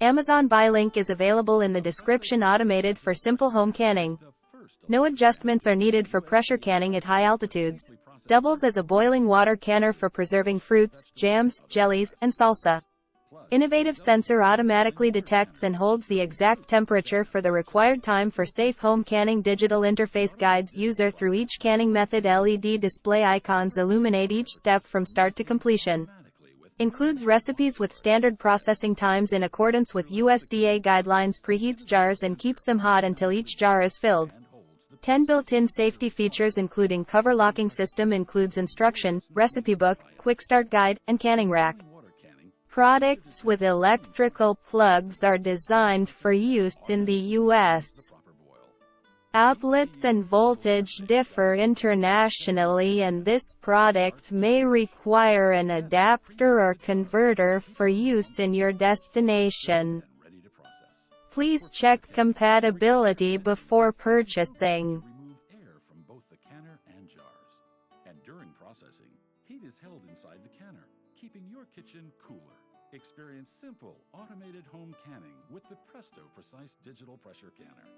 Amazon Buy link is available in the description. Automated for simple home canning. No adjustments are needed for pressure canning at high altitudes. Doubles as a boiling water canner for preserving fruits, jams, jellies, and salsa. Innovative sensor automatically detects and holds the exact temperature for the required time for safe home canning. Digital interface guides user through each canning method. LED display icons illuminate each step from start to completion. Includes recipes with standard processing times in accordance with USDA guidelines. Preheats jars and keeps them hot until each jar is filled. 10 built-in safety features including cover locking system. Includes instruction, recipe book, quick start guide, and canning rack. Products with electrical plugs are designed for use in the U.S. Outlets and voltage differ internationally, and this product may require an adapter or converter for use in your destination. Please check compatibility before purchasing. Remove air from both the canner and jars. And during processing, heat is held inside the canner, keeping your kitchen cooler. Experience simple, automated home canning with the Presto Precise Digital Pressure Canner.